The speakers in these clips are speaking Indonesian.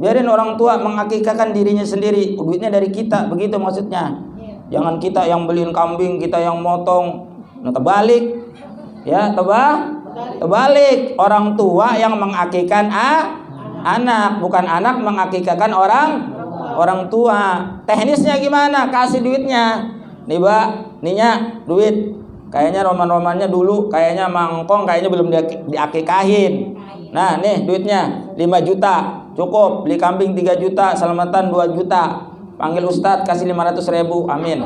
Biarin orang tua mengakikahkan dirinya sendiri, duitnya dari kita, begitu maksudnya. Jangan kita yang beliin kambing, kita yang motong. Nah, terbalik. Ya, terbalik. Orang tua yang mengakikahkan anak, bukan anak mengakikahkan orang tua. Teknisnya gimana? Kasih duitnya. Nih, Mbak, nih duit. Kayaknya roman-romannya dulu, kayaknya mangkong, kayaknya belum diakikahin. Nah, nih duitnya 5 juta. Cukup, beli kambing 3 juta, selamatan 2 juta. Panggil ustadz, kasih 500.000. Amin.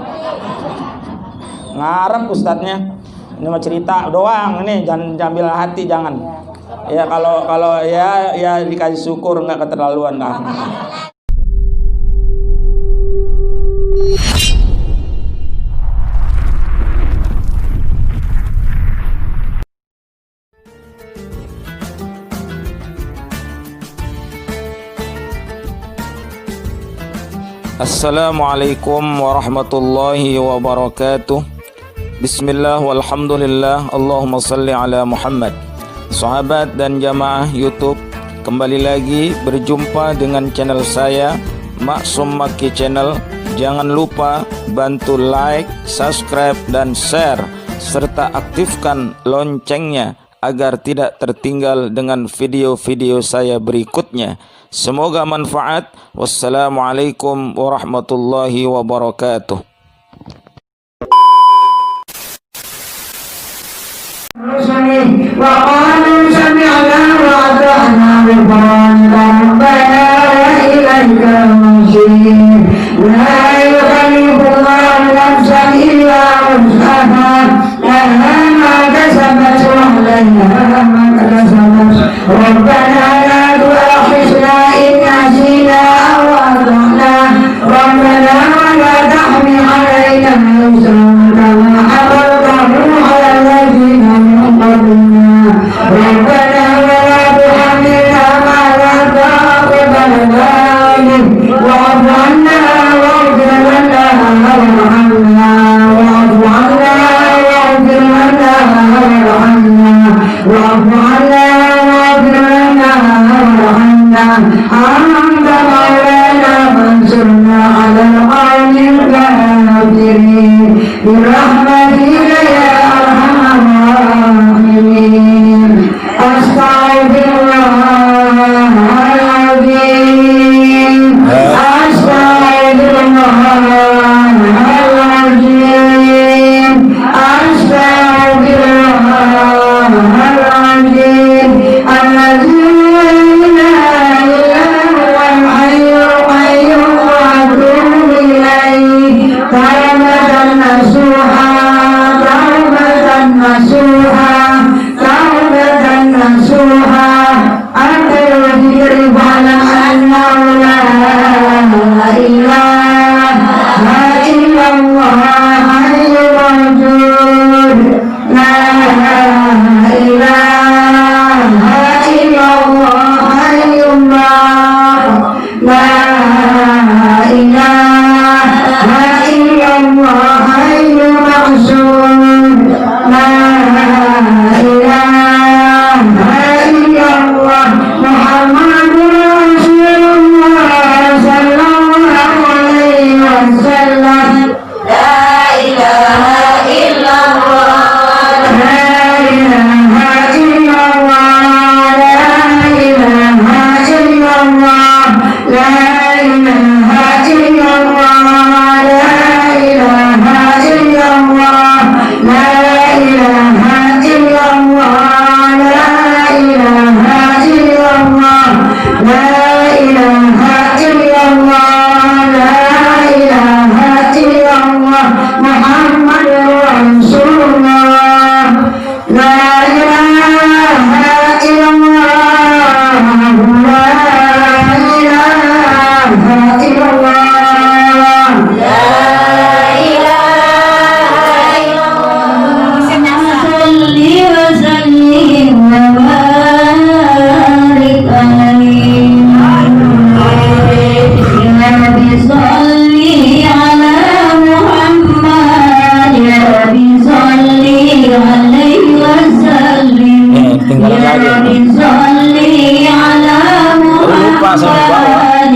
Ngarep ustadznya. Ini mah cerita doang, ini jangan ambil hati, jangan. Ya kalau ya dikasih syukur, nggak keterlaluan dah. Assalamualaikum warahmatullahi wabarakatuh. Bismillah walhamdulillah. Allahumma salli ala Muhammad. Sahabat dan jamaah YouTube, kembali lagi berjumpa dengan channel saya, Maksum Makki Channel. Jangan lupa bantu like, subscribe, dan share, serta aktifkan loncengnya agar tidak tertinggal dengan video-video saya berikutnya. Semoga manfaat. Wassalamualaikum warahmatullahi wabarakatuh. Wa qalu sami'na wa ata'na rabbana ilaikal masir. La yukallifullahu nafsan illa wus'aha, laha ma kasabat wa 'alayha ma kasabat. Rabbana la tu'akhidhna in nasina aw akhtana. Rabbana wa la tahmil 'alaina isran kama hamaltahu 'ala alladhina min qablina. Rabbana wa la tuhammilna ma la taqata lana bihi wa'fu 'anna waghfir lana warhamna wa'fu 'anna waghfir lana warhamna wa'fu 'anna waghfir lana warhamna anta maulana fansurna 'alal qawmil kafirin birahmatika ya arhamar rahimin. Astaghfirullahaladzim, astaghfirullahaladzim, astaghfirullahaladzim. Alladzim la ilaha illa huwal hayyul qayyum wa atubu ilaih. Taubatan nasuha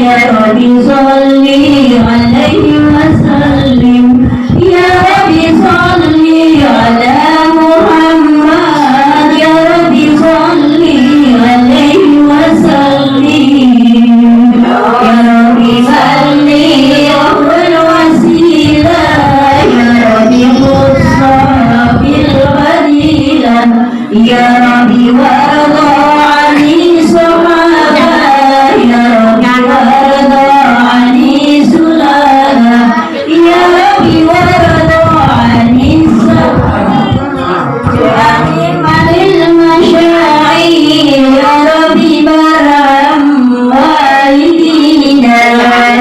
ya Rabbi sholli alaihi wasallim, ya Rabbi sholli ala Muhammad, ya Rabbi sholli alaihi wasallim, ya Rabbi sholli awwal wasilah, ya Rabbi khusna bil fadilah, ya Rabbi warda ani sahaba, ya Rabbi warda ani sulala, ya Rabbi warda ani malil masyair, ya Rabbi baram walidina,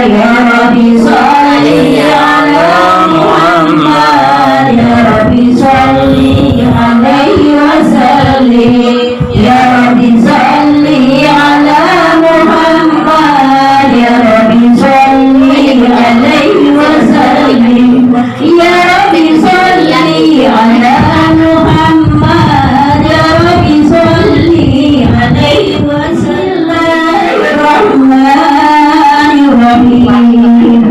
ya Rabbi sholli ala Muhammad, ya Rabbi sholli alaihi wasallim, ya Rabbi sholli ala Muhammad, ya Rabbi sholli alaihi wasallim, ya Rabbi sholli ala Muhammad, ya Rabbi sholli alaihi wasallam. Bismillahirrahmanirrahim.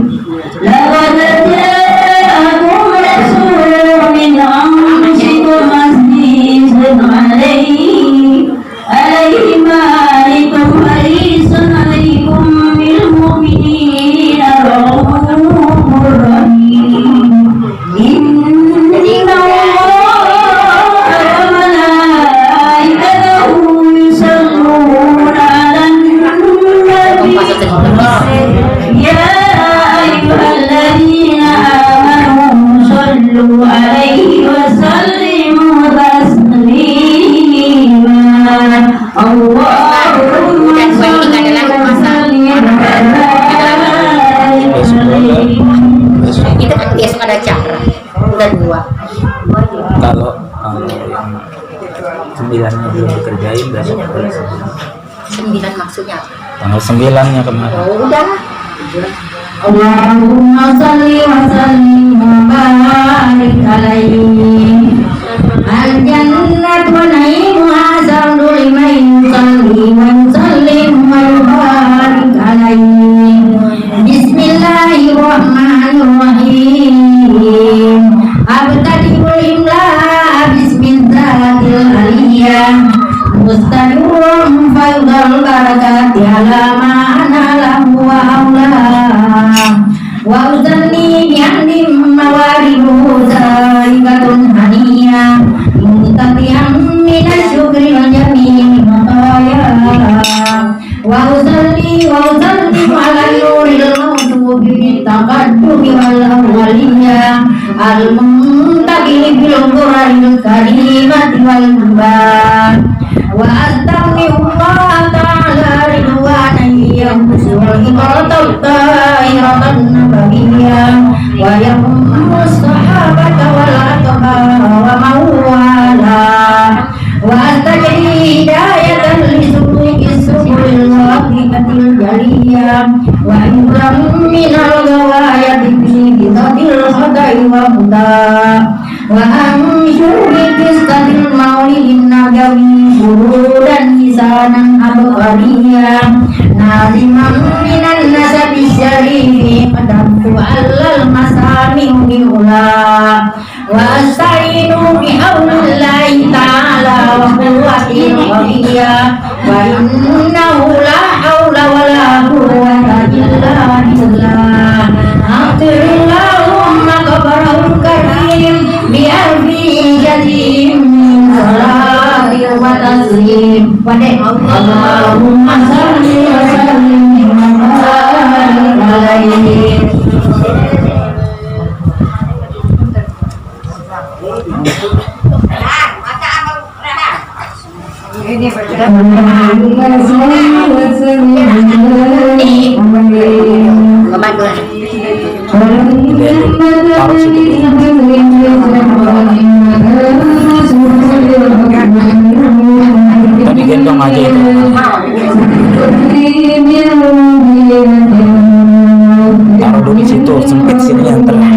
Laqad ja'akum rasulun min anfusikum azizun alaihi ma anittum harisun alaikum bil mu'minina raufur rahim. Inna Allaha wa malaikatahu yusalluna 'alan nabi. Ya ayyuhalladzina amanu sallu 'alaihi wa sallimu taslima. Allahumma salli wa sallim Itu kan biasa ada cara udah 2. Kalau yang 9-nya belum dikerjain besok boleh 9 maksudnya apa? tanggal 9-nya kemarin. Oh, udah. Allahumma salli wa sallim wa barik alaihi. Al-jannatu wa na'imuha sa'du liman yusalli wa yusallim wa yubarik alaihi. Bismillahirrahmanirrahim. Abtadi'ul imla bismillahil aliyah. Mustaqim faidul barakati ala ma'ana lahu wa awla. Wa uzanni bi'andim mawaridu zaikatun haniyah. Muntaqiyam minasyukri wa jami'i mataya. Wa uzalli ala nuril mawsubi taqaddumi wal awaliyah. Al-muntaqi bil qur'anil karimati wal mubarak. Wa astaghfirullah ta'ala ridwanan yamsul iqatal ta'iratan nabawiyyah wa yammu sahabata wal atbara wa mawala wa astajri hidayatan li subul waqiqatil jaliyah wa inram minal gawayati fi bidatil khata'i wa buda wa amsyur bikistatil maulidin nabawi dan hisanan abqariyah naziman minan nasabi syarifi qadamtu allal masami bi'ula wa asta'inu bi'aulillahi ta'ala wa quwwati qawiyah wa innahu la hawla wa la quwwata illa billah. Akhirillahumma qabarahum karim bi'arfi jatim min salati wa taslim. Allahumma salli wa sallim wa barik alaihi. Tadi gendong aja itu. Taruh dulu di situ, sempit sini yang terakhir.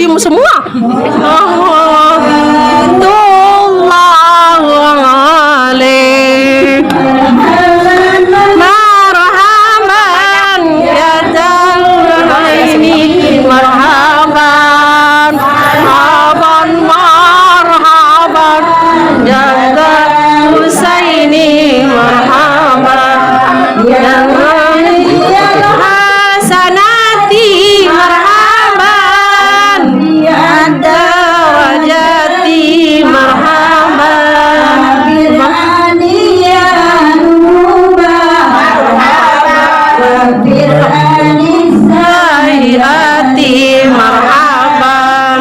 diem semua. Marhaban ya ini marhaban marhaban jaga Husaini marhaban ya hasanati marhaban ya darajati marhaban Sairati marhaban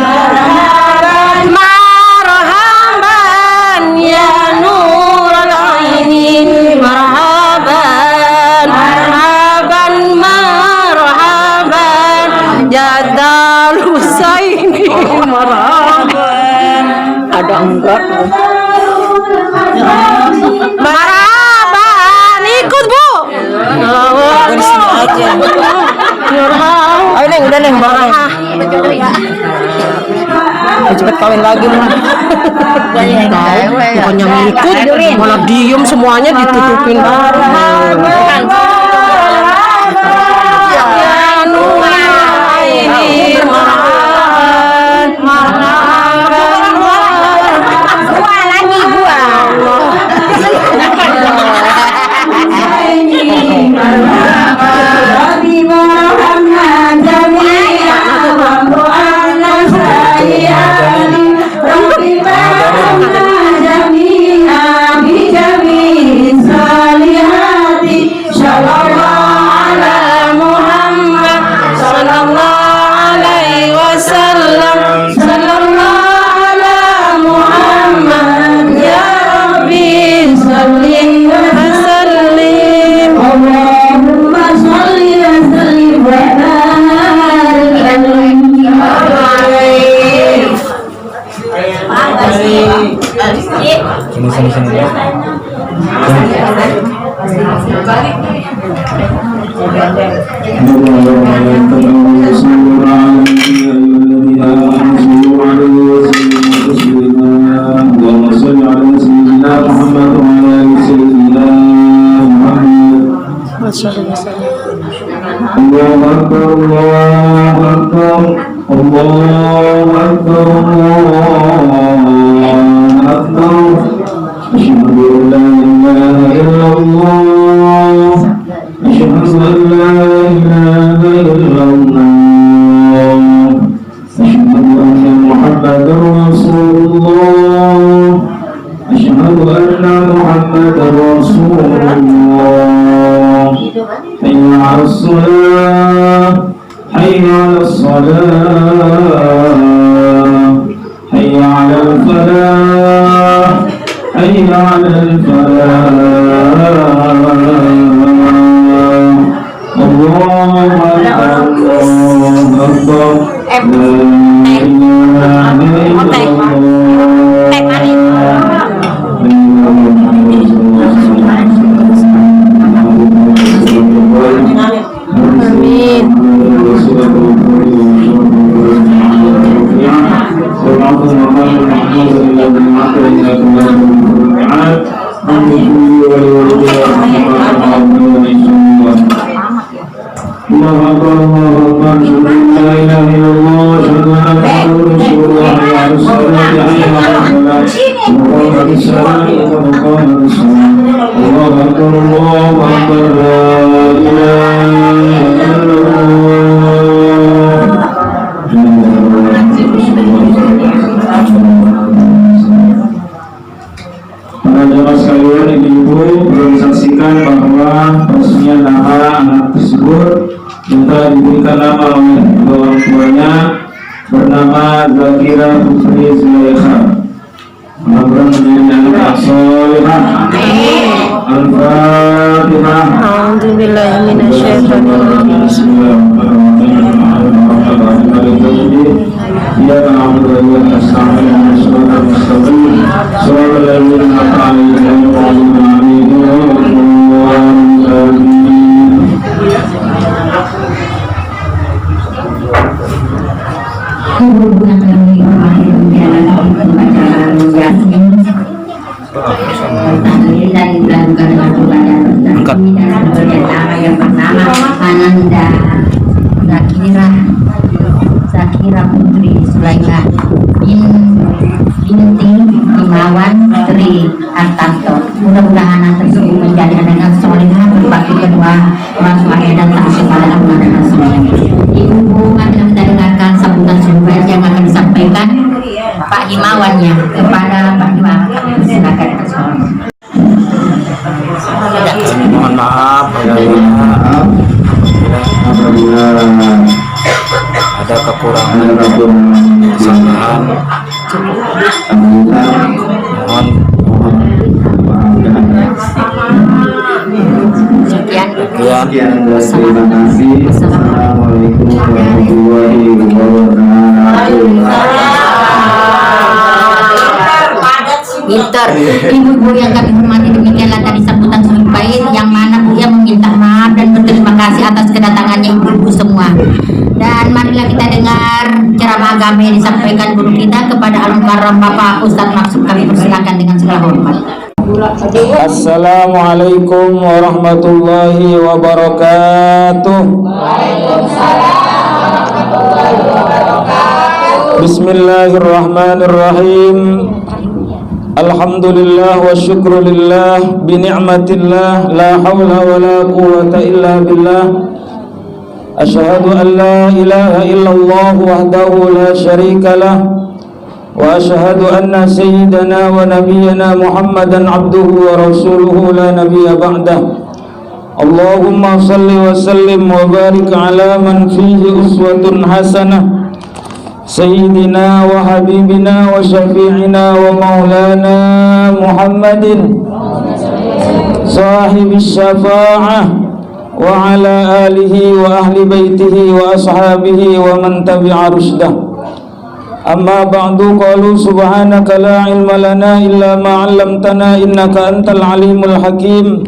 marhaban ya nurul aini marhaban marhaban marhaban jadal Husaini marhaban. Ada enggak? Marhaban ikut Bu. Ayo Neng, udah Neng, barang. Cepet kawin lagi mah. Bukannya ngikut, malah diem semuanya ditutupin. Hubungan kami dan dilakukan dengan ibadah pertama yang pertama Ananda Zakira Putri Sulaiman binti Himawan Tri Hartanto. Mudah-mudahan tersebut menjadi dengan solehah berbakti kedua orang tuanya dan taat kepada Allah dan Rasulnya. Ibu marilah kita dengarkan sambutan sumber yang akan disampaikan Pak Himawannya kepada Pak Himawan. Silakan tersoal. Mohon maaf apabila ada kekurangan kesalahan. Mohon Sekian. Terima kasih. Assalamualaikum warahmatullahi wabarakatuh. Pintar. Ibu-ibu yang kami hormati, demikianlah tadi sambutan sangat baik yang mana Buya meminta maaf dan berterima kasih atas kedatangannya ibu-ibu semua. Dan marilah kita dengar ceramah agama yang disampaikan guru kita kepada Al-Mukarram Bapak Ustadz Maksud. Kami persilakan dengan segala hormat. Assalamualaikum warahmatullahi wabarakatuh. Bismillahirrahmanirrahim. Alhamdulillah wa syukrulillah bi ni'matillah la hawla wa la quwwata illa billah. Asyhadu an la ilaha illallah wahdahu la syarika lah wa asyhadu anna sayyidana wa nabiyyana Muhammadan abduhu wa rasuluhu la nabiyya ba'dah. Allahumma salli wa sallim wa barik ala man fihi uswatun hasanah Sayyidina wa habibina wa syafi'ina wa maulana Muhammadin sahibis syafa'ah wa ala alihi wa ahli baitihi wa ashabihi wa man tabi'a rushdah. Amma ba'du, qalu subhanaka la ilma lana illa ma 'allamtana innaka antal alimul hakim.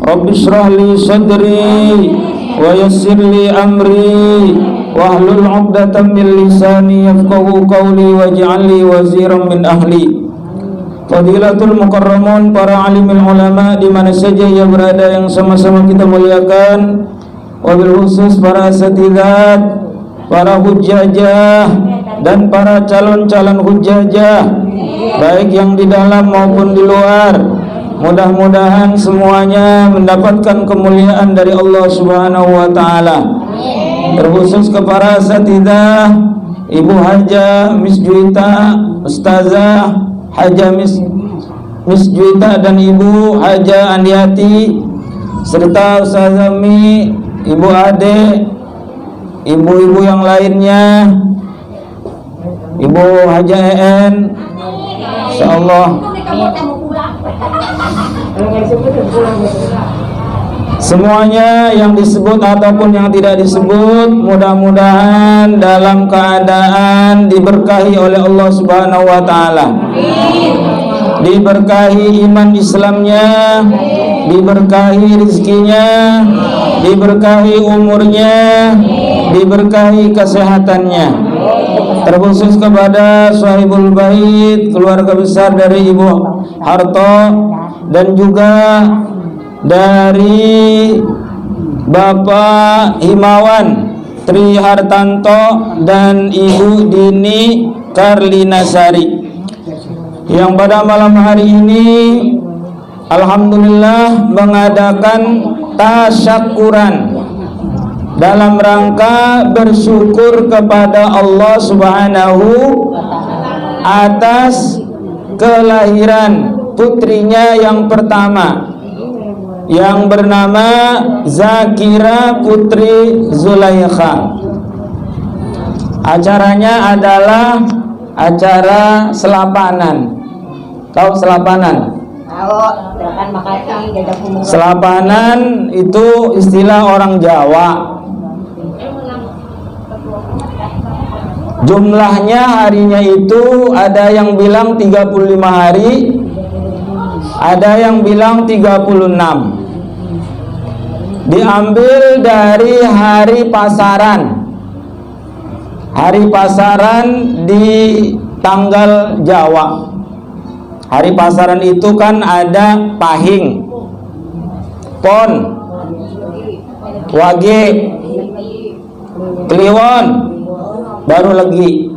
Rabbi shrah li sadri wa yassir li amri wahlul 'uqdatam min lisani yafqahu qawli waj'al li waziran min ahli. Fadilatul mukarramun, para alimul ulama di mana saja ia berada yang sama-sama kita muliakan, wabil khusus para asatidzat, para hujjajah dan para calon-calon hujjajah baik yang di dalam maupun di luar. Mudah-mudahan semuanya mendapatkan kemuliaan dari Allah Subhanahu wa taala. Terkhusus ke para asatidzah, Ibu Haja Miss Juita, Ustazah Haja Miss Juita dan Ibu Haja Andiati, serta Ustazah Mi, Ibu Ade, ibu-ibu yang lainnya, Ibu Haja EN, insyaallah. Semuanya yang disebut ataupun yang tidak disebut, mudah-mudahan dalam keadaan diberkahi oleh Allah Subhanahu wa taala. Diberkahi iman Islamnya, diberkahi rezekinya, diberkahi umurnya, diberkahi kesehatannya. Terkhusus kepada Sahibul Bait, keluarga besar dari Ibu Harto, dan juga dari Bapak Himawan Tri Hartanto dan Ibu Dini Karlinasari, yang pada malam hari ini alhamdulillah mengadakan tasyakuran dalam rangka bersyukur kepada Allah Subhanahu atas kelahiran putrinya yang pertama, yang bernama Zakira Putri Zulaikha. Acaranya adalah acara selapanan. Tahu selapanan? Selapanan itu istilah orang Jawa. Jumlahnya harinya itu ada yang bilang 35 hari, ada yang bilang 36. Diambil dari hari pasaran. hari pasaran di tanggal Jawa. Hari pasaran itu kan ada Pahing, Pon, Wage, Kliwon, baru Legi.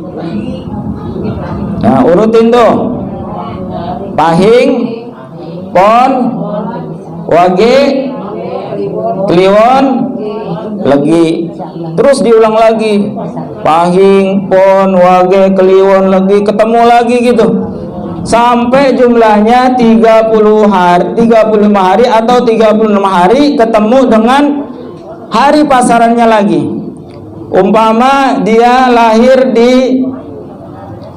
Nah, urutin tuh. Pahing, Pon, Wage, Kliwon, Legi. Terus diulang lagi. Pahing, Pon, Wage, Kliwon, Legi, ketemu lagi gitu. Sampai jumlahnya 35 hari atau 36 hari ketemu dengan hari pasarannya lagi. Umpama dia lahir di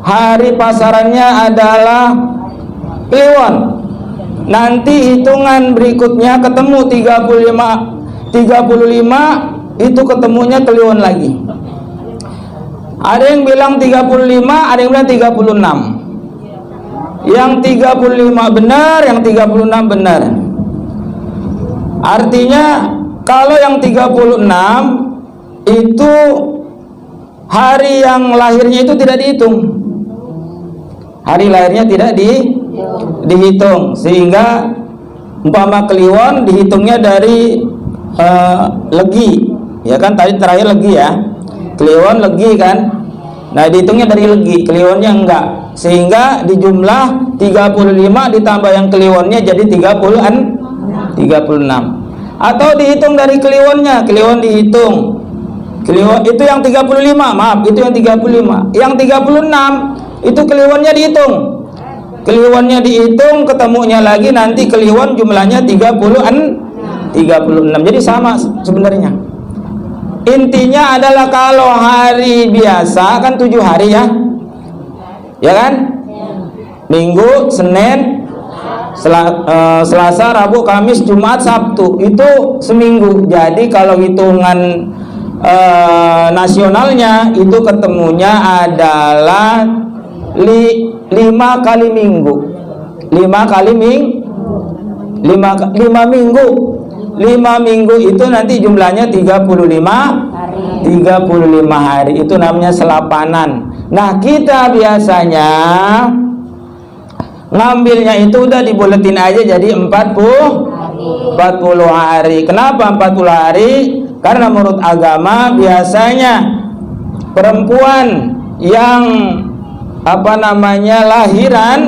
hari pasarannya adalah Kliwon, nanti hitungan berikutnya ketemu 35 itu ketemunya Kliwon lagi. Ada yang bilang 35, ada yang bilang 36. Yang 35 benar, yang 36 benar. Artinya kalau yang 36 itu hari yang lahirnya itu tidak dihitung. Hari lahirnya tidak dihitung, sehingga umpama Kliwon dihitungnya dari Legi, ya kan, tadi terakhir Legi ya. Kliwon Legi kan. Nah, dihitungnya dari Legi, Kliwonnya enggak. Sehingga di jumlah 35 ditambah yang Kliwonnya jadi 36. Atau dihitung dari Kliwonnya, Kliwon dihitung. Kliwon itu yang 35, maaf, itu yang 35. Yang 36 itu Kliwonnya dihitung. Kliwonnya dihitung, ketemunya lagi nanti Kliwon jumlahnya 36. Jadi sama sebenarnya. Intinya adalah kalau hari biasa kan 7 hari ya. Ya kan? Minggu, Senin, Selasa, Rabu, Kamis, Jumat, Sabtu, itu seminggu. Jadi kalau hitungan nasionalnya itu ketemunya adalah 5 kali minggu. 5 minggu. 5 minggu itu nanti jumlahnya 35 hari. Itu namanya selapanan. Nah, kita biasanya ngambilnya itu udah dibuletin aja jadi 40 hari. Kenapa 40 hari? Karena menurut agama biasanya perempuan yang lahiran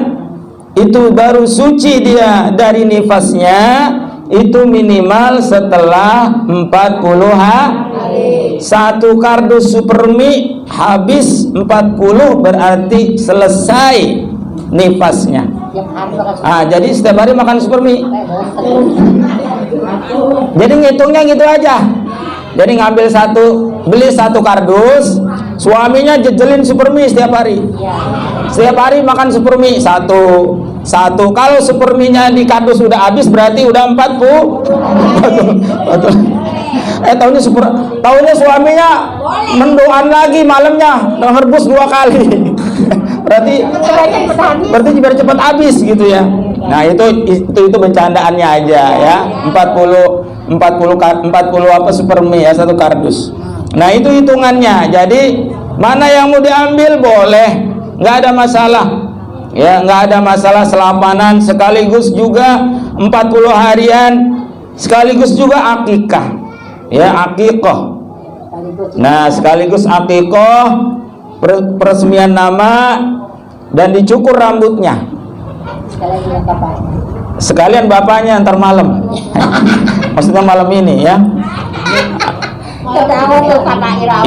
itu baru suci dia dari nifasnya itu minimal setelah 40 hari. Satu kardus supermi habis 40 berarti selesai nifasnya. Jadi setiap hari makan supermi. Jadi ngitungnya gitu aja. Jadi beli satu kardus, suaminya jejelin supermi setiap hari. Setiap hari makan supermi satu. Kalau superminya di kardus sudah habis berarti udah 40. Betul. Tahunya suaminya mendoan lagi malamnya, ngerebus 2 kali. berarti biar cepat habis gitu ya. Nah, itu bercandaannya aja ya. 40 supermi ya satu kardus. Nah, itu hitungannya. Jadi mana yang mau diambil boleh, nggak ada masalah. Ya, nggak ada masalah. Selapanan sekaligus juga 40 harian, sekaligus juga akikah. Ya, akikoh. Nah, sekaligus akikoh, peresmian nama dan dicukur rambutnya. Sekalian bapaknya antar malam. Maksudnya malam ini ya.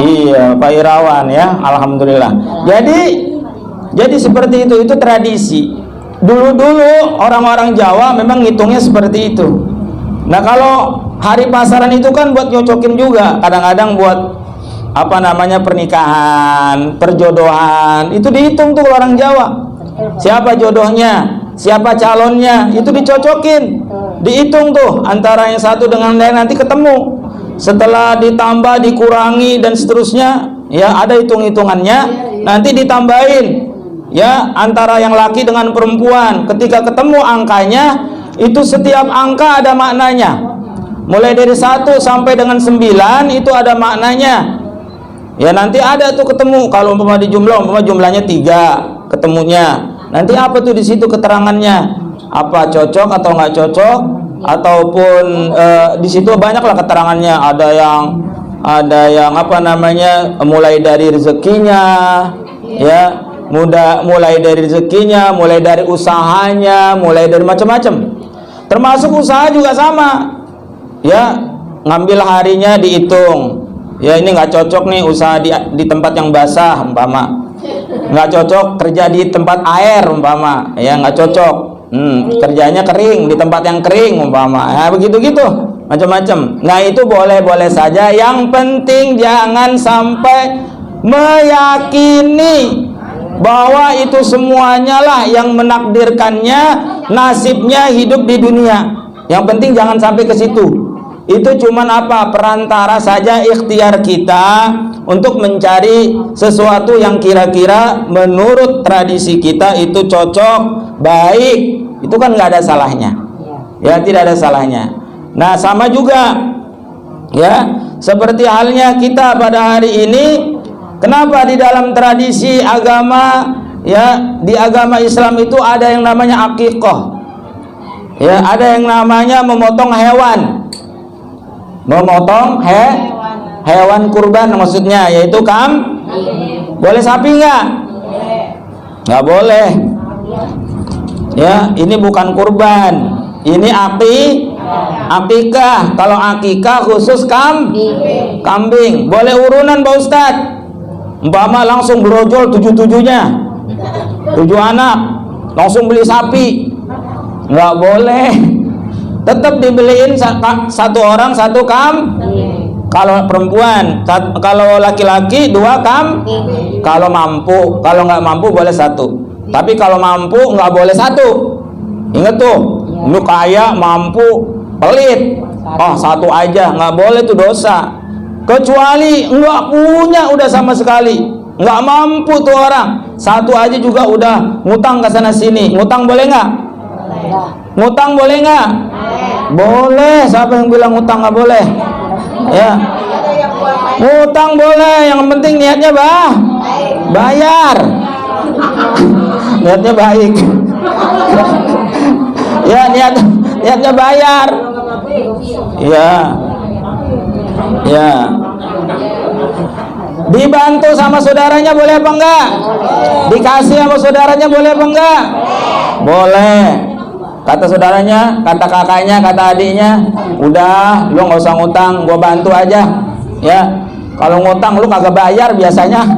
Iya, Pak Irawan ya, alhamdulillah. Jadi seperti itu tradisi. Dulu orang-orang Jawa memang ngitungnya seperti itu. Nah, kalau hari pasaran itu kan buat nyocokin juga, kadang-kadang buat pernikahan, perjodohan, itu dihitung tuh orang Jawa. Siapa jodohnya, siapa calonnya, itu dicocokin, dihitung tuh antara yang satu dengan lain, nanti ketemu. Setelah ditambah, dikurangi dan seterusnya, ya ada hitung-hitungannya, nanti ditambahin ya antara yang laki dengan perempuan. Ketika ketemu angkanya, itu setiap angka ada maknanya. Mulai dari 1 sampai dengan 9 itu ada maknanya. Ya nanti ada tuh ketemu, kalau umpama di jumlahnya 3 ketemunya. Nanti apa tuh di situ keterangannya? Apa cocok atau nggak cocok? Ataupun di situ banyaklah keterangannya. Ada yang apa namanya, mulai dari rezekinya, ya, mulai dari rezekinya, mulai dari usahanya, mulai dari macam-macam. Termasuk usaha juga sama, ya, ngambil harinya dihitung. Ya ini nggak cocok nih usaha di tempat yang basah umpama, nggak cocok kerja di tempat air umpama, ya nggak cocok. Kerjanya kering di tempat yang kering umpama, ya begitu-gitu macam-macam. Nah itu boleh-boleh saja, yang penting jangan sampai meyakini bahwa itu semuanya lah yang menakdirkannya, nasibnya hidup di dunia. Yang penting jangan sampai ke situ. Itu cuman apa? Perantara saja, ikhtiar kita untuk mencari sesuatu yang kira-kira menurut tradisi kita itu cocok, baik. Itu kan nggak ada salahnya. Ya, tidak ada salahnya. Nah, sama juga ya, seperti halnya kita pada hari ini, kenapa di dalam tradisi agama, ya, di agama Islam itu ada yang namanya akikah. Ya, ada yang namanya memotong hewan. Memotong hewan kurban maksudnya, yaitu boleh sapi nggak? Nggak boleh. Ya, ini bukan kurban, ini akikah. Kalau akikah khusus kambing. Boleh urunan Pak Ustadz, umpama langsung berojol 7-7-nya, 7 anak, langsung beli sapi, nggak boleh. Tetap dibeliin satu orang satu kalau perempuan, kalau laki-laki 2 kalau mampu. Kalau nggak mampu boleh 1, tapi kalau mampu nggak boleh 1. Ingat tuh, lu kaya mampu pelit, 1 aja nggak boleh, tuh dosa. Kecuali nggak punya udah sama sekali, nggak mampu tuh orang, 1 aja juga udah ngutang ke sana sini. Ngutang boleh nggak? Ngutang boleh nggak? Boleh. Siapa yang bilang ngutang nggak boleh? Ya, ngutang boleh, yang penting niatnya bayar. Niatnya baik. Ya, niatnya bayar. Ya, ya. Dibantu sama saudaranya boleh apa enggak? Dikasih sama saudaranya boleh apa enggak? Boleh. Kata saudaranya, kata kakaknya, kata adiknya, udah lu nggak usah ngutang, gua bantu aja. Ya, kalau ngutang lu kagak bayar biasanya.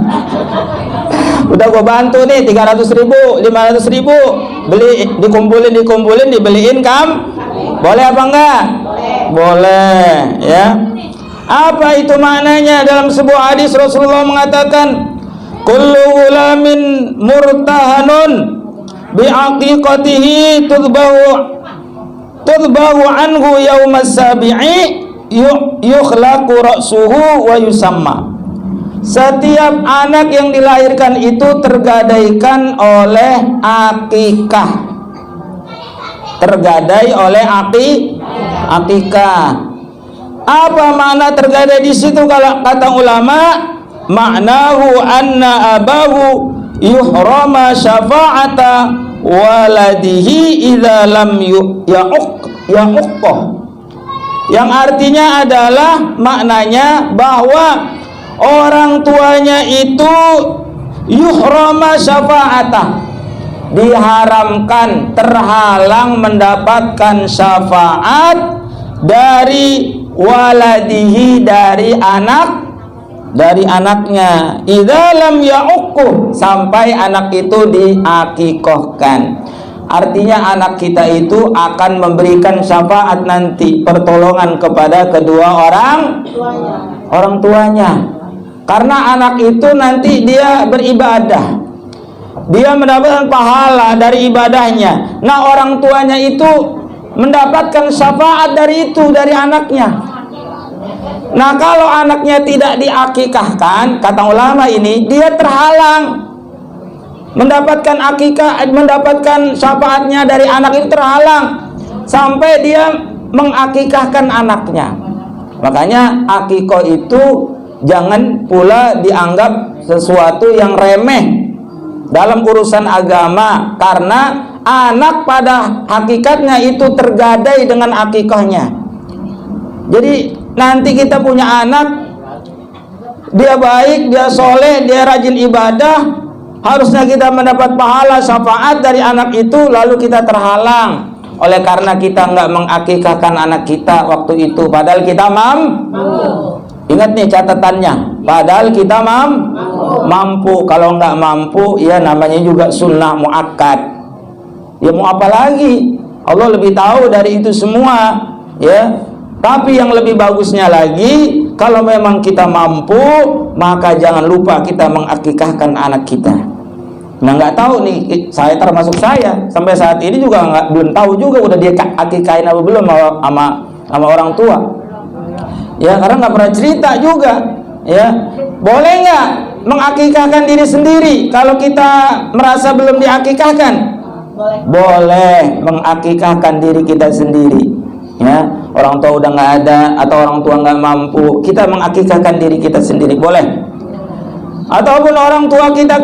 Udah gua bantu nih 300.000, 500.000, beli, dikumpulin, dibeliin boleh apa enggak? Boleh. Ya. Apa itu maknanya? Dalam sebuah hadis Rasulullah mengatakan, kullu ghulamin murtahanun bi'aqiqatihi tudbahu anhu yaumas sabi'i yukhlaqu ra'suhu wa yusamma. Setiap anak yang dilahirkan itu tergadaikan oleh akikah. Tergadai oleh akikah. Apa makna tergadai di situ? Kalau kata ulama, maknahu anna abahu yuhrama syafa'ata waladihi idza lam ya'uqqah. Yang artinya adalah, maknanya bahwa orang tuanya itu yuhrama syafa'ata, diharamkan, terhalang mendapatkan syafaat dari waladihi, dari anaknya, idza lam ya'uqqu, sampai anak itu diakikohkan. Artinya anak kita itu akan memberikan syafaat nanti, pertolongan kepada kedua orang tuanya. Karena anak itu nanti dia beribadah, dia mendapatkan pahala dari ibadahnya. Nah, orang tuanya itu mendapatkan syafaat dari itu, dari anaknya. Nah, kalau anaknya tidak diakikahkan, kata ulama ini, dia terhalang mendapatkan akikah, mendapatkan syafaatnya dari anak itu, terhalang sampai dia mengakikahkan anaknya. Makanya akikah itu jangan pula dianggap sesuatu yang remeh dalam urusan agama, karena anak pada hakikatnya itu tergadai dengan akikahnya. Jadi nanti kita punya anak, dia baik, dia soleh, dia rajin ibadah, harusnya kita mendapat pahala syafaat dari anak itu, lalu kita terhalang oleh karena kita nggak mengakikahkan anak kita waktu itu, padahal kita mampu. Ingat nih catatannya, padahal kita mampu. Kalau nggak mampu, ya namanya juga sunnah muakkad. Ya mau apa lagi? Allah lebih tahu dari itu semua, ya. Tapi yang lebih bagusnya lagi, kalau memang kita mampu, maka jangan lupa kita mengakikahkan anak kita. Nah, nggak tahu nih, saya termasuk saya sampai saat ini juga belum tahu juga udah dia akikahin apa belum sama orang tua. Ya, karena nggak pernah cerita juga. Ya, boleh nggak mengakikahkan diri sendiri kalau kita merasa belum diakikahkan? Boleh mengakikahkan diri kita sendiri. Ya, orang tua udah nggak ada atau orang tua nggak mampu, kita mengakikahkan diri kita sendiri, boleh. Ataupun orang tua kita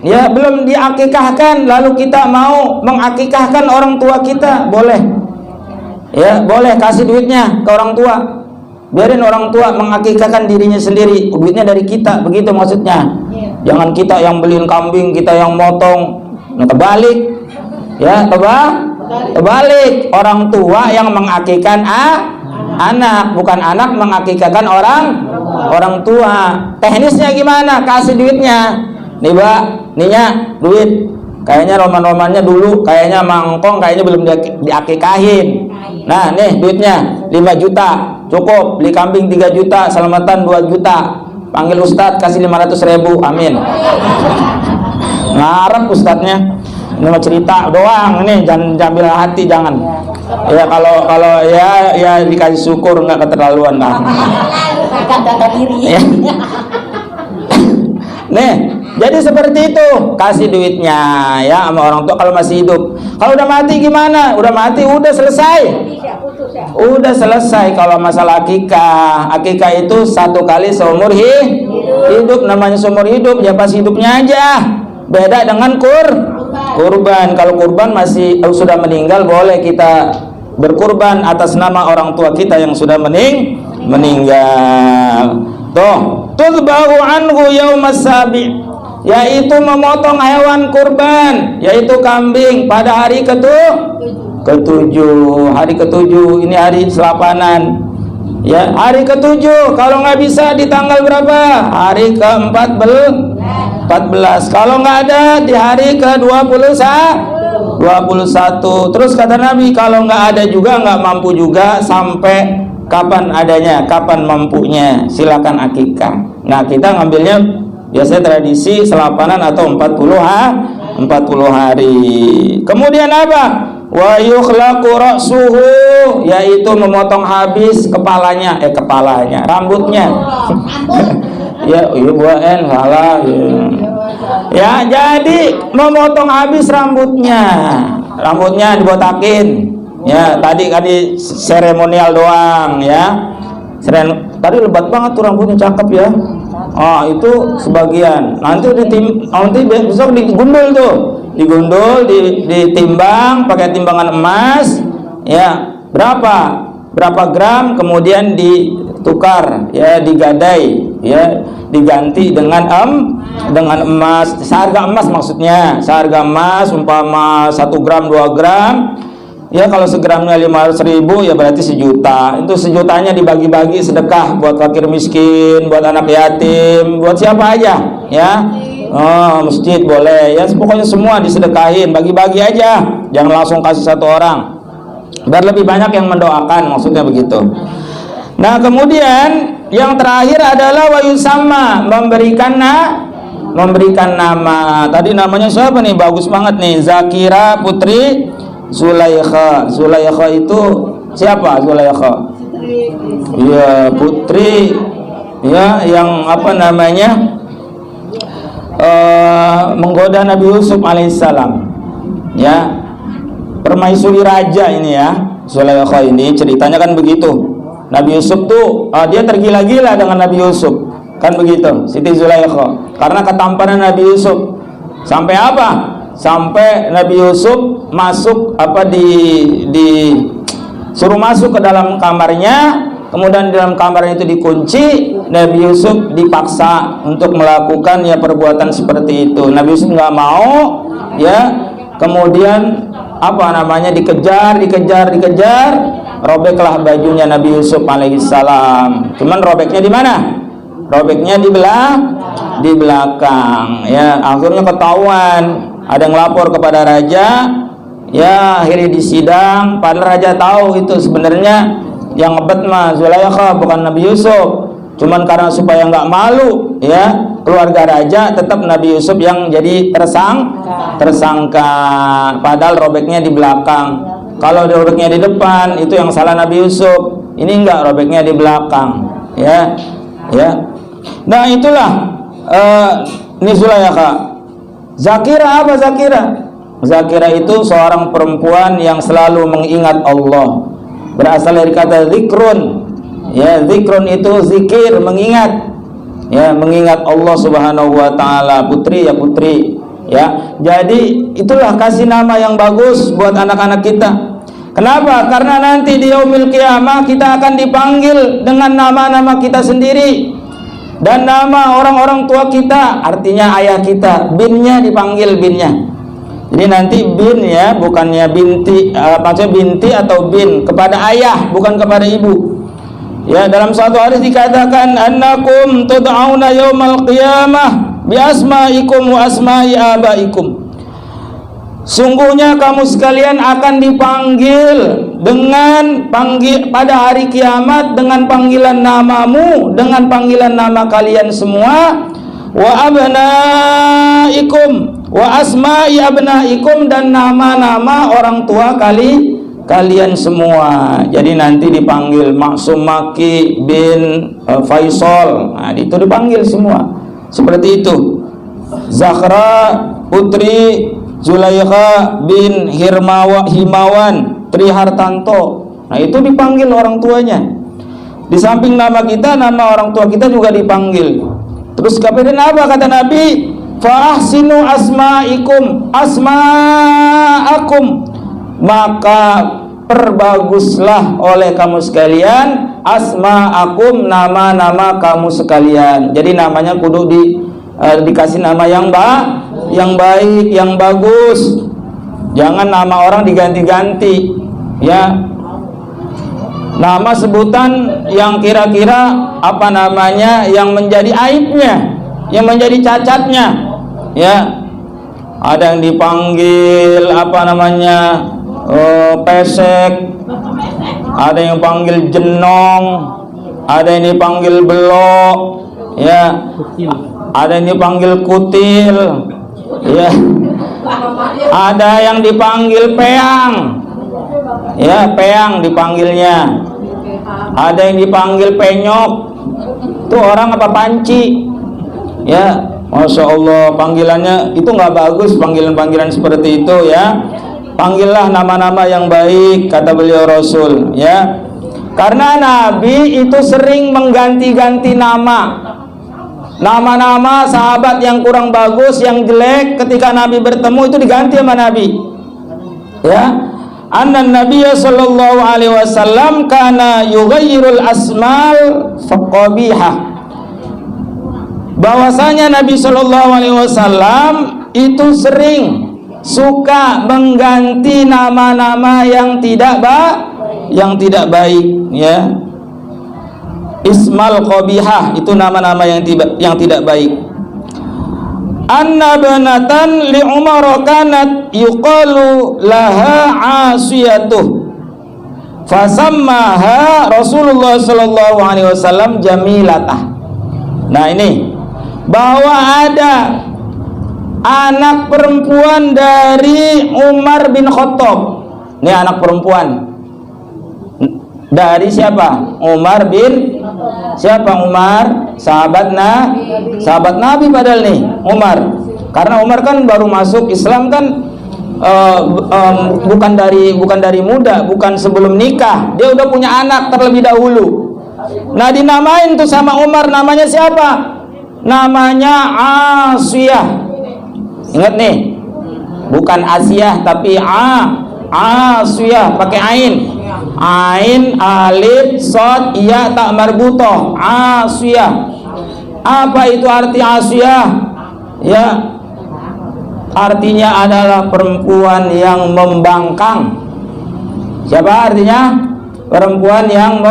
ya belum diakikahkan, lalu kita mau mengakikahkan orang tua kita, boleh. Ya, boleh kasih duitnya ke orang tua. Biarin orang tua mengakikahkan dirinya sendiri. Duitnya dari kita, begitu maksudnya. Jangan kita yang beliin kambing, kita yang motong. Nah, terbalik. Ya, terbalik. Orang tua yang mengakikahkan anak, bukan anak mengakikahkan orang tua. Teknisnya gimana? Kasih duitnya. Nih, Mbak, nih duit. Kayaknya roman-romannya dulu, kayaknya mangkong, kayaknya belum diakikahin. Nah, nih duitnya 5 juta, cukup. Beli kambing 3 juta, selamatan 2 juta. Panggil ustadz, kasih 500.000, amin. Ngarep ustadznya. Ini mau cerita doang, ini jangan ambil hati, jangan. Ya kalau ya dikasih syukur, nggak keterlaluan lah. Ya. Nih, jadi seperti itu, kasih duitnya ya sama orang tua kalau masih hidup. Kalau udah mati gimana? Udah mati, udah selesai. Udah selesai. Kalau masalah akikah itu 1 kali seumur hidup, namanya seumur hidup, ya pas hidupnya aja. Beda dengan kurban. Kalau kurban masih sudah meninggal, boleh kita berkurban atas nama orang tua kita yang sudah meninggal. Tudbahu anhu yaumas sabi', yaitu memotong hewan kurban, yaitu kambing pada hari ketujuh. Hari ketujuh ini hari selapanan. Ya, hari ketujuh. Kalau nggak bisa di tanggal berapa? Hari ke-14. Kalau nggak ada di hari ke-21. Terus kata Nabi, kalau nggak ada juga, nggak mampu juga, sampai kapan adanya, kapan mampunya, silakan akikah. Nah, kita ngambilnya biasanya tradisi selapanan atau 40 hari. Kemudian apa? Wa yukhlaqu ra'suhu, yaitu memotong habis kepalanya, rambutnya. Ya, salah. Ya, jadi memotong habis rambutnya dibotakin. Ya, tadi seremonial doang ya. Tadi lebat banget tuh rambutnya, cakep ya. Itu sebagian. Nanti besok digundul tuh. Ditimbang pakai timbangan emas. Ya, berapa gram, kemudian ditukar ya, digadai ya, diganti dengan emas, seharga emas maksudnya. Seharga emas umpama 1 gram 2 gram. Ya, kalau segramnya 500.000 ya berarti 1 juta. Itu 1 jutanya dibagi-bagi sedekah buat fakir miskin, buat anak yatim, buat siapa aja ya. Masjid boleh ya, pokoknya semua disedekahin, bagi-bagi aja. Jangan langsung kasih 1 orang. Biar lebih banyak yang mendoakan, maksudnya begitu. Nah, kemudian yang terakhir adalah wa yusamma, memberikan nama. Tadi namanya siapa nih? Bagus banget nih, Zakira putri Zulaikha. Zulaikha itu siapa? Zulaikha? Ya, putri ya yang apa namanya? Menggoda Nabi Yusuf alaihissalam. Ya. Permaisuri raja ini ya. Zulaikha ini ceritanya kan begitu. Nabi Yusuf tuh dia tergila-gila dengan Nabi Yusuf, kan begitu Siti Zulaikha, karena ketampanan Nabi Yusuf. Sampai apa? Sampai Nabi Yusuf masuk suruh masuk ke dalam kamarnya, kemudian di dalam kamar itu dikunci. Nabi Yusuf dipaksa untuk melakukan perbuatan seperti itu. Nabi Yusuf nggak mau, kemudian dikejar, robeklah bajunya Nabi Yusuf alaihissalam. Cuman robeknya di mana? Robeknya di belakang, akhirnya ketahuan. Ada yang lapor kepada raja, akhirnya disidang. Padahal raja tahu itu sebenarnya yang ngebet mah Zulaikha, bukan Nabi Yusuf. Cuman karena supaya nggak malu, keluarga raja, tetap Nabi Yusuf yang jadi tersangka. Padahal robeknya di belakang. Kalau robeknya di depan, itu yang salah Nabi Yusuf. Ini enggak, robeknya di belakang. Nah itulah ini Zulaikha. Zakira apa Zakira? Zakira itu seorang perempuan yang selalu mengingat Allah. Berasal dari kata zikrun. Zikrun itu zikir, mengingat. Mengingat Allah Subhanahu wa taala. Putri putri. Jadi itulah kasih nama yang bagus buat anak-anak kita. Kenapa? Karena nanti di yaumil qiyamah kita akan dipanggil dengan nama-nama kita sendiri. Dan nama orang-orang tua kita, artinya ayah kita, binnya dipanggil binnya. Jadi nanti bin bukannya binti, maksudnya binti atau bin kepada ayah, bukan kepada ibu. Dalam suatu hadis dikatakan, annakum tud'auna yaumal qiyamah bi asma'ikum wa asma'i abaikum. Sungguhnya kamu sekalian akan dipanggil pada hari kiamat dengan panggilan namamu, dengan panggilan nama kalian semua, wa abnaikum wa asma'i abnaikum, dan nama-nama orang tua kalian semua. Jadi nanti dipanggil Maksum Maki bin Faisal. Nah, itu dipanggil semua. Seperti itu. Zahra putri Zulaikha bin Himawan Trihartanto. Nah, itu dipanggil orang tuanya. Di samping nama kita, nama orang tua kita juga dipanggil. Terus kemudian apa kata Nabi? Fa ahsinu asma'ikum asma'akum. Maka perbaguslah oleh kamu sekalian asma'akum, nama-nama kamu sekalian. Jadi namanya kudu dikasih nama yang baik, yang bagus. Jangan nama orang diganti-ganti, nama sebutan yang kira-kira yang menjadi aibnya, yang menjadi cacatnya. Ada yang dipanggil pesek, ada yang panggil jenong, ada yang dipanggil belok, ada yang dipanggil kutil, ada yang dipanggil peang, peang dipanggilnya, ada yang dipanggil penyok, itu orang apa panci, Masya Allah, panggilannya itu nggak bagus, panggilan-panggilan seperti itu. Panggillah nama-nama yang baik, kata beliau Rasul, karena Nabi itu sering mengganti-ganti nama-nama sahabat yang kurang bagus, yang jelek. Ketika Nabi bertemu itu diganti sama Nabi. Anna Nabiyya sallallahu alaihi wasallam kana yughayyirul asmal faqabihah. Bahwasanya Nabi sallallahu alaihi wasallam itu sering suka mengganti nama-nama yang tidak baik, Ismal qabihah itu nama-nama yang tidak baik. Anna banatan li Umar kanat yuqalu laha asiyatuh fasammaha Rasulullah sallallahu alaihi wasallam jamilatah. Nah, ini bahwa ada anak perempuan dari Umar bin Khattab. Ini anak perempuan dari siapa? Umar bin siapa? Umar, sahabat Nabi padahal nih Umar. Karena Umar kan baru masuk Islam kan, bukan dari muda, bukan sebelum nikah, dia udah punya anak terlebih dahulu. Nah, dinamain tuh sama Umar, namanya siapa? Namanya Asiyah. Ingat nih, bukan Asiyah tapi Asiyah pakai ain. Ain, alif, shad, ya, tak marbutoh. Asiyah. Apa itu arti Asiyah? Ya, artinya adalah perempuan yang membangkang. Siapa artinya? Perempuan yang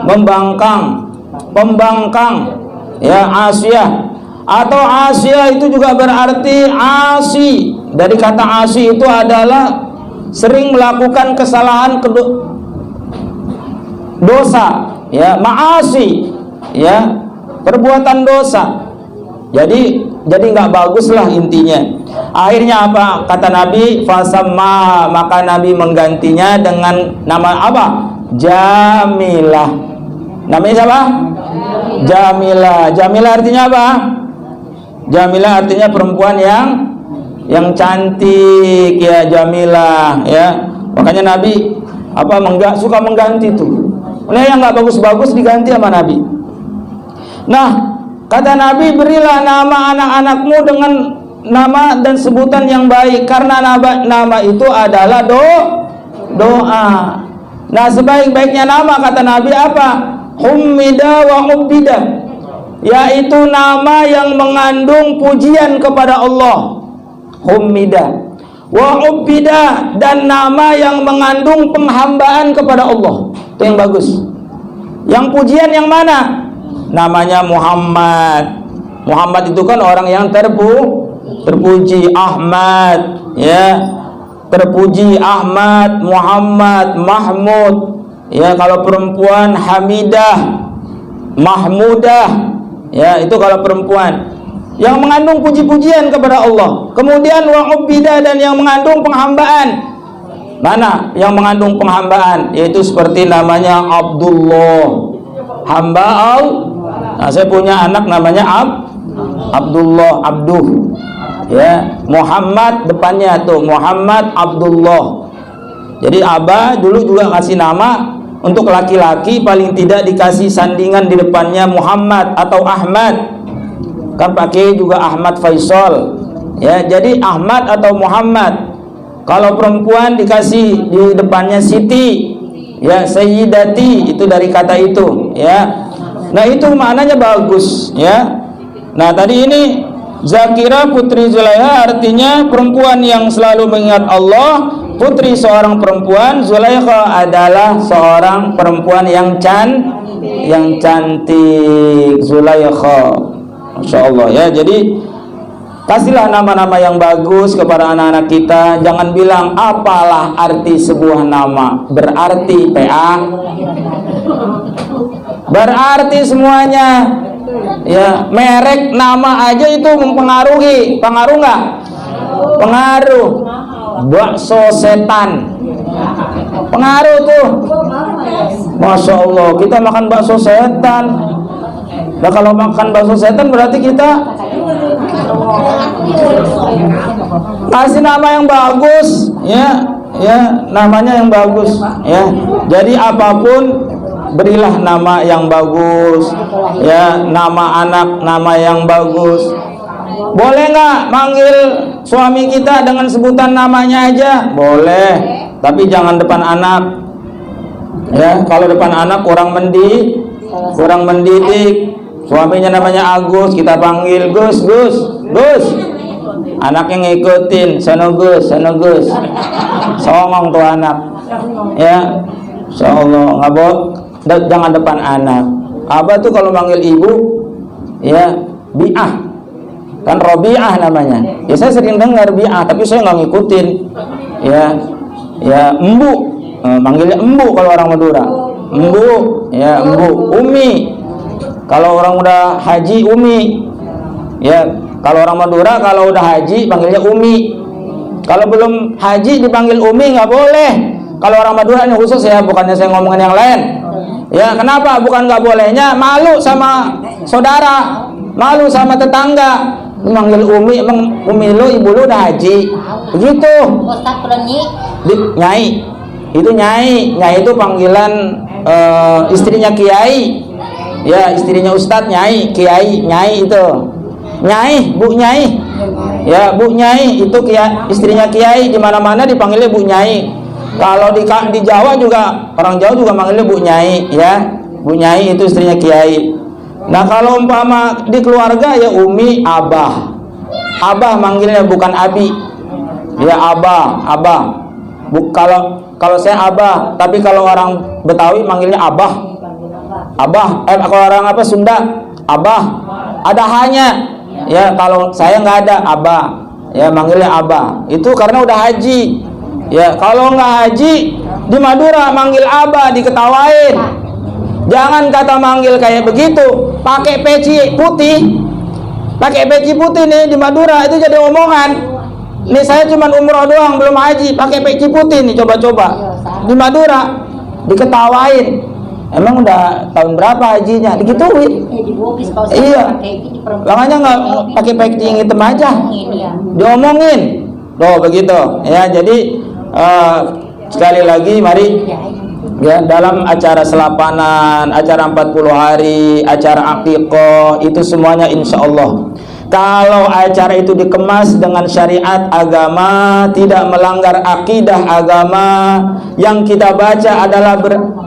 membangkang, pembangkang. Ya, Asiyah. Atau Asiyah itu juga berarti asi. Dari kata asi itu adalah sering melakukan kesalahan dosa, ya, ma'asi, ya, perbuatan dosa. Jadi nggak bagus lah intinya. Akhirnya apa? Kata Nabi, fasamma, maka Nabi menggantinya dengan nama apa? Jamilah. Namanya siapa? Jamilah. Jamilah artinya apa? Jamilah artinya perempuan yang cantik, ya, Jamilah, ya. Makanya Nabi suka mengganti tuh. Ini yang nggak bagus-bagus diganti sama Nabi. Nah, kata Nabi, berilah nama anak-anakmu dengan nama dan sebutan yang baik, karena nama itu adalah doa. Nah, sebaik-baiknya nama kata Nabi apa? Hummida wa ubbida, yaitu nama yang mengandung pujian kepada Allah. Hummida wa ubbida, dan nama yang mengandung penghambaan kepada Allah. Itu yang bagus. Yang pujian yang mana? Namanya Muhammad. Muhammad itu kan orang yang terpuji. Ahmad, ya, terpuji. Ahmad, Muhammad, Mahmud, ya. Kalau perempuan Hamidah, Mahmudah, ya, itu kalau perempuan yang mengandung puji-pujian kepada Allah. Kemudian wa ubbida, dan yang mengandung penghambaan. Mana yang mengandung penghambaan? Yaitu seperti namanya Abdullah, hamba Allah. Nah, saya punya anak namanya Abdullah, Abduh, ya. Muhammad depannya tuh Muhammad Abdullah. Jadi Abah dulu juga kasih nama untuk laki-laki, paling tidak dikasih sandingan di depannya Muhammad atau Ahmad. Kan pakai juga Ahmad Faisal, ya. Jadi Ahmad atau Muhammad. Kalau perempuan dikasih di depannya Siti, ya, Sayyidati, itu dari kata itu, ya. Nah, itu maknanya bagus, ya. Nah, tadi ini Zakira putri Zulaikha artinya perempuan yang selalu mengingat Allah. Putri seorang perempuan, Zulaikha adalah seorang perempuan yang cantik. Zulaikha, Masya Allah, ya. Jadi kasihlah nama-nama yang bagus kepada anak-anak kita. Jangan bilang apalah arti sebuah nama. Berarti PA, berarti semuanya, ya. Merek nama aja itu mempengaruhi. Pengaruh nggak? Pengaruh. Bakso setan, pengaruh tuh. Masya Allah, kita makan bakso setan. Nah, kalau makan bakso setan berarti kita kasih nama yang bagus, ya, ya, namanya yang bagus, ya. Jadi apapun berilah nama yang bagus, ya. Nama anak nama yang bagus. Boleh nggak manggil suami kita dengan sebutan namanya aja? Boleh, tapi jangan depan anak, ya. Kalau depan anak kurang mendidik. Suaminya namanya Agus, kita panggil Gus. Anaknya ngikutin, sono Gus. Songong tuh anak, ya. Insyaallah jangan depan anak. Abah tuh kalau manggil ibu, ya, Bi'ah, kan Robi'ah namanya. Ya, saya sering dengar Bi'ah, tapi saya nggak ngikutin, ya. Ya, Embu, manggilnya Embu kalau orang Madura. Embu, ya, Embu. Umi, kalau orang udah haji Umi, ya. Kalau orang Madura kalau udah haji panggilnya Umi. Kalau belum haji dipanggil Umi nggak boleh. Kalau orang Madura ini khusus, ya, bukannya saya ngomongin yang lain. Ya, kenapa? Bukan nggak bolehnya, malu sama saudara, malu sama tetangga. Manggil Umi, emang Umi lu, ibu lu udah haji. Begitu. Ustaz Pelenyi. Nyai. Itu nyai. Nyai itu panggilan istrinya kiai. Ya, istrinya ustadz nyai, kiai, nyai itu. Nyai, Bu Nyai. Ya, Bu Nyai itu istrinya kiai, di mana-mana dipanggilnya Bu Nyai. Kalau di Jawa juga, orang Jawa juga manggilnya Bu Nyai, ya. Bu Nyai itu istrinya kiai. Nah, kalau umpama di keluarga ya Umi, Abah. Abah manggilnya bukan Abi. Ya, Abah. Kalau saya Abah, tapi kalau orang Betawi manggilnya Abah. Abah, kalau orang Sunda, Abah. Ada hanya. Ya, kalau saya nggak ada Abah. Ya, manggilnya Abah. Itu karena udah haji. Ya, kalau nggak haji di Madura manggil Abah diketawain. Jangan kata manggil kayak begitu, pakai peci putih. Pakai peci putih nih di Madura itu jadi omongan. Nih saya cuma umroh doang belum haji, pakai peci putih nih coba-coba. Di Madura diketawain. Emang udah tahun berapa hajinya? Digituin. Iya. Makanya nggak pakai peci yang hitam aja. Diomongin. Loh begitu. Ya, jadi sekali lagi mari ya, dalam acara selapanan, acara 40 hari, acara akikah, itu semuanya insya Allah. Kalau acara itu dikemas dengan syariat agama, tidak melanggar akidah agama, yang kita baca adalah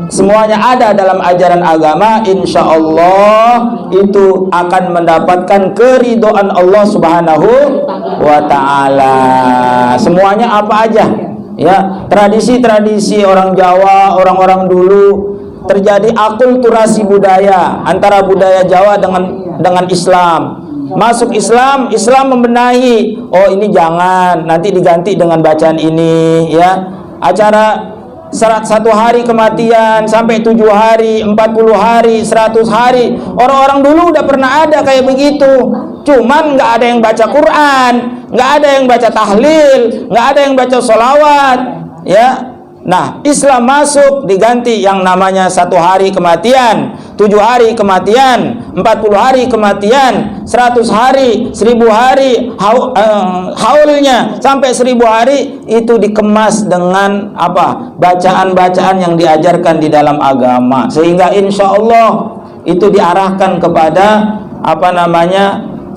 semuanya ada dalam ajaran agama, insya Allah itu akan mendapatkan keridhaan Allah Subhanahu wa Ta'ala. Semuanya apa aja? Ya, tradisi-tradisi orang Jawa, orang-orang dulu terjadi akulturasi budaya antara budaya Jawa dengan Islam. Masuk Islam, Islam membenahi. Oh, ini jangan, nanti diganti dengan bacaan ini, ya. Acara 100 hari kematian sampai 7 hari, 40 hari, 100 hari. Orang-orang dulu udah pernah ada kayak begitu. Cuman nggak ada yang baca Quran, nggak ada yang baca tahlil, nggak ada yang baca sholawat, ya. Nah, Islam masuk diganti yang namanya 1 hari kematian, 7 hari kematian, 40 hari kematian, 100 hari, 1000 hari, haulnya sampai 1000 hari itu dikemas dengan apa? Bacaan-bacaan yang diajarkan di dalam agama, sehingga insya Allah itu diarahkan kepada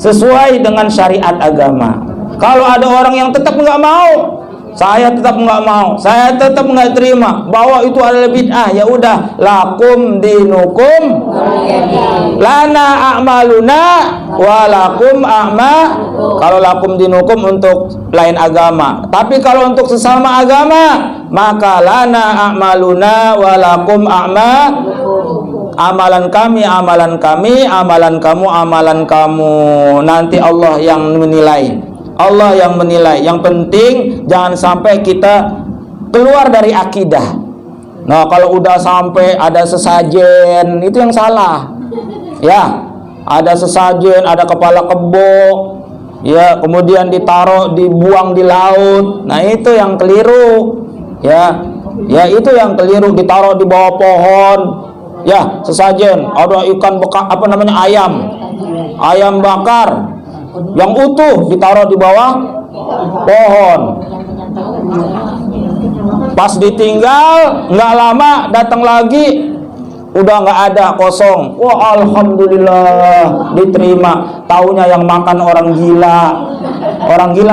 sesuai dengan syariat agama. Kalau ada orang yang tetap nggak mau, saya tetap nggak mau, saya tetap nggak terima bahwa itu adalah bid'ah, ya udah, lakum dinukum lana a'maluna walakum kalau lakum dinukum untuk lain agama, tapi kalau untuk sesama agama maka lana a'maluna walakum amalan kami, amalan kamu. Nanti Allah yang menilai. Allah yang menilai. Yang penting jangan sampai kita keluar dari akidah. Nah, kalau udah sampai ada sesajen, itu yang salah. Ya, ada sesajen, ada kepala kebo, ya, kemudian dibuang di laut. Nah, itu yang keliru. Ya, itu yang keliru, ditaruh di bawah pohon. Ya, sesajen, ada ikan ayam bakar yang utuh ditaruh di bawah pohon. Pas ditinggal nggak lama datang lagi, udah nggak ada, kosong. Wah, alhamdulillah diterima. Taunya yang makan orang gila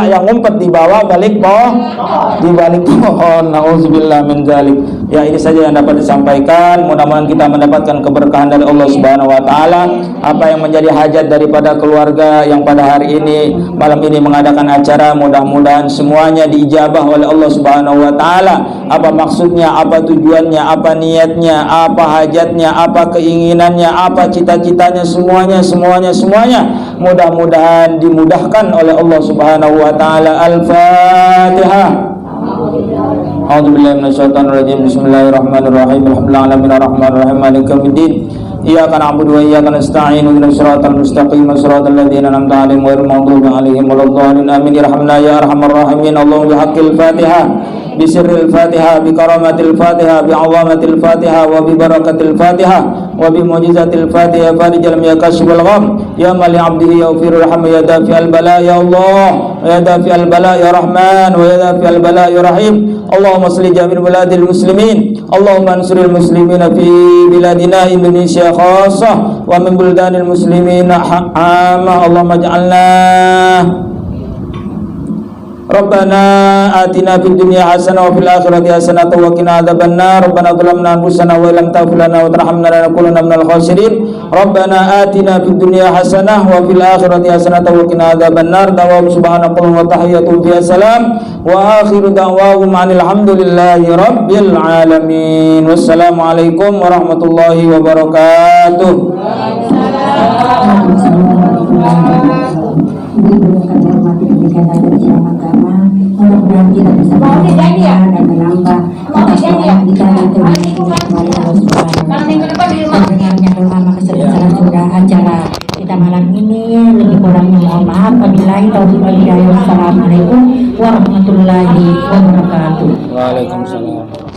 yang ngumpet di bawah balik pohon. Nauzubillah min dzalik. Ya, ini saja yang dapat disampaikan. Mudah-mudahan kita mendapatkan keberkahan dari Allah Subhanahu wa taala. Apa yang menjadi hajat daripada keluarga yang pada hari ini malam ini mengadakan acara, mudah-mudahan semuanya diijabah oleh Allah Subhanahu wa taala. Apa maksudnya, apa tujuannya, apa niatnya, apa hajatnya, apa keinginannya, apa cita-citanya, semuanya mudah-mudahan dimudahkan oleh Allah Subhanahu wa taala. Al-Fatihah. A'udzubillahi minasyaitonir rajim. Bismillahirrahmanirrahim. Alhamdulillahirrahmanirrahim. Maliki yaumiddin. Iyyaka na'budu wa iyyaka nasta'in. Ihdinas siratal mustaqim. Siratal ladzina an'amta 'alaihim ghairil maghdubi 'alaihim waladdallin. Amin. Irhamna ya arhamar rahimin. Allahumma bihaqqil Fatihah, bisirril Fatihah, bikaromatil Fatihah, bi'azamatil Fatihah, wa bibarakatil Fatihah. wa bi mu'jizatil Fatihah farijal ya kashful gham ya mali 'abdihi yaghfirur rahim ya dafi'al bala ya Allah ya dafi'al bala ya Rahman wa ya dafi'al bala ya Rahim. Allahumma salli jamil biladil muslimin, Allahumma ansuril muslimina fi biladina Indonesia khassah wa min buldanil muslimina 'amma. Allahumma ij'alna Rabbana atina fid dunya hasanah wa fil akhirati hasanah wa qina adzabannar. Rabbana zalamna anfusana wa illam taghfir lana wa tarhamna lanakunanna minal khasirin. Rabbana atina fid dunya hasanah wa fil akhirati hasanah wa qina adzabannar. Dawam subhanakallahumma wa tahiyyatuhum fiha salam wa akhiru da'wahum anil hamdulillahi rabbil alamin. Wassalamu alaikum warahmatullahi wabarakatuh. Mudah-mudahan kita bisa dan menambah kita mendengarnya ulama keseluruhan sudah acara kita malam ini. Lebih kurangnya mohon maaf. Wabillahi taufiq wal hidayah. Wassalamualaikum warahmatullahi wabarakatuh. Waalaikumsalam.